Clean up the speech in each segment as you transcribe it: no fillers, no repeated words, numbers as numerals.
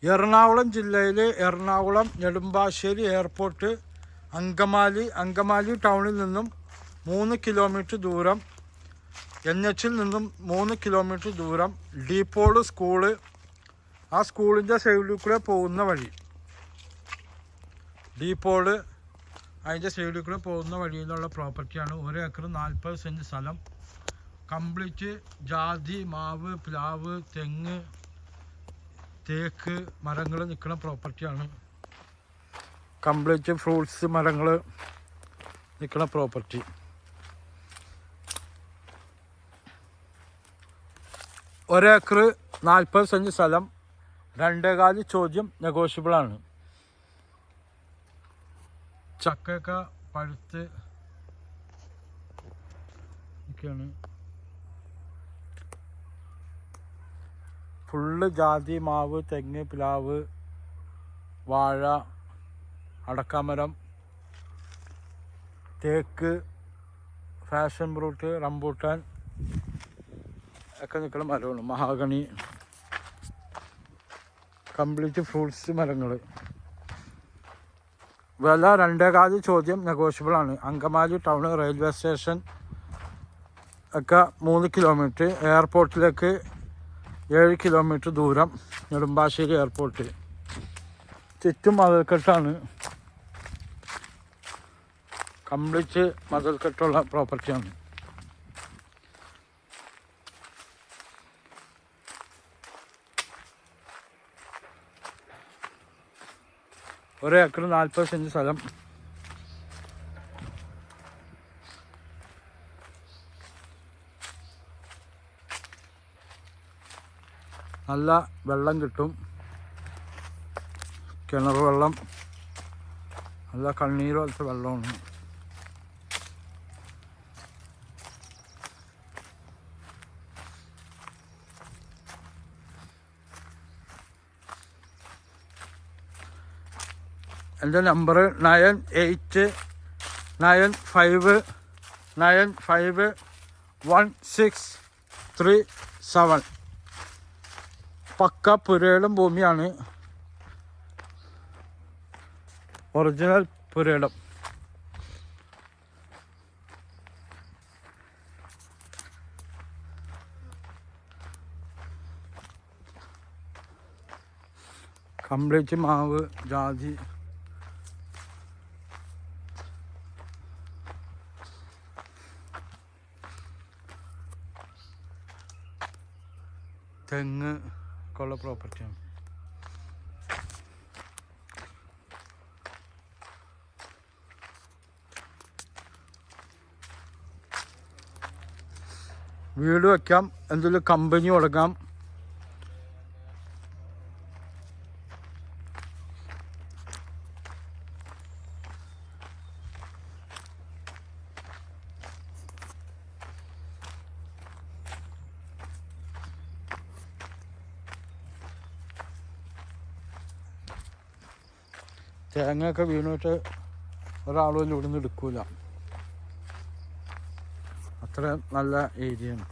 എറണാകുളം ജില്ലയിൽ എറണാകുളം നെടുമ്പാശ്ശേരി എയർപോർട്ട് അങ്കമാലി ടൗണിൽ നിന്നും 3 കിലോമീറ്റർ ദൂരം, NHൽ നിന്നും 3 കിലോമീറ്റർ ദൂരം ഡീപോള് സ്കൂള്, ആ സ്കൂളിൻ്റെ സൈഡിൽ കൂടെ പോകുന്ന വഴി, ഡീപോള് അതിൻ്റെ സൈഡിൽ കൂടെ പോകുന്ന വഴിയിലുള്ള പ്രോപ്പർട്ടിയാണ്. 1 ഏക്കർ 40 സെൻറ്റ് സ്ഥലം, കംപ്ലീറ്റ് ജാതി, മാവ്, പ്ലാവ്, തെങ്ങ്, തേക്ക് മരങ്ങൾ നിൽക്കുന്ന പ്രോപ്പർട്ടിയാണ്. കംപ്ലീറ്റ് ഫ്രൂട്ട്സ് മരങ്ങൾ നിൽക്കുന്ന പ്രോപ്പർട്ടി. ഒരേക്കർ 40 സെൻറ്റ് സ്ഥലം, 2.25 ചോദ്യം നെഗോഷ്യബിളാണ്. ചക്കയൊക്കെ പഴുത്ത് ഒക്കെയാണ്. ഫുള്ള് ജാതി, മാവ്, തെങ്ങ്, പ്ലാവ്, വാഴ, അടക്കാമരം, തേക്ക്, ഫാഷൻ ഫ്രൂട്ട്, റംബൂട്ടാൻ ഒക്കെ നിൽക്കുന്ന മരമാണ്. മഹാഗണി, കംപ്ലീറ്റ് ഫ്രൂട്ട്സ് മരങ്ങൾ. വില 2.25 ചോദ്യം നെഗോഷ്യബിളാണ്. അങ്കമാലി ടൗൺ, റെയിൽവേ സ്റ്റേഷൻ ഒക്കെ 3 കിലോമീറ്റർ, എയർപോർട്ടിലേക്ക് 7 കിലോമീറ്റർ ദൂരം, നെടുമ്പാശ്ശേരി എയർപോർട്ട്. ചുറ്റും മതിൽക്കെട്ടാണ്, കംപ്ലീറ്റ് മതിൽക്കെട്ടുള്ള പ്രോപ്പർട്ടിയാണ്. ഒരു ഏക്കർ 40 സെൻറ്റ് സ്ഥലം, നല്ല വെള്ളം കിട്ടും, കിണർ വെള്ളം, നല്ല കണ്ണീർ പോലത്തെ വെള്ളമാണ്. എൻ്റെ നമ്പർ 9895951637. പക്ക പുരയിടം ഭൂമിയാണ്, ഒറിജിനൽ പുരയിടം. കംപ്ലീറ്റ് മാവ്, ജാതി, തെങ്ങ് ഒക്കെ ഉള്ള പ്രോപ്പർട്ടിയാണ്. വീട് വയ്ക്കാം, എന്തെങ്കിലും കമ്പനി തുടങ്ങാം. തേങ്ങയൊക്കെ വീണിട്ട് ഒരാളും ഇവിടുന്ന് എടുക്കൂല, അത്ര നല്ല ഏരിയയാണ്.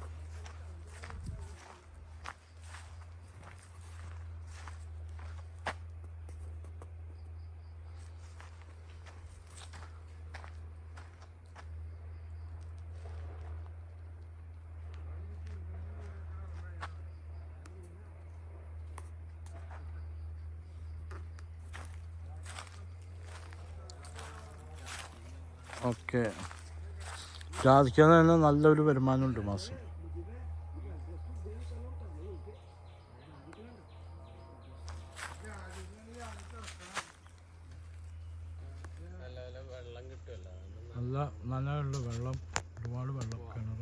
ഓക്കെ, ജാതിക്കാൻ തന്നെ നല്ലൊരു വരുമാനമുണ്ട് മാസം. നല്ല നനയുള്ള വെള്ളം, ഒരുപാട് വെള്ളം, കിണർ.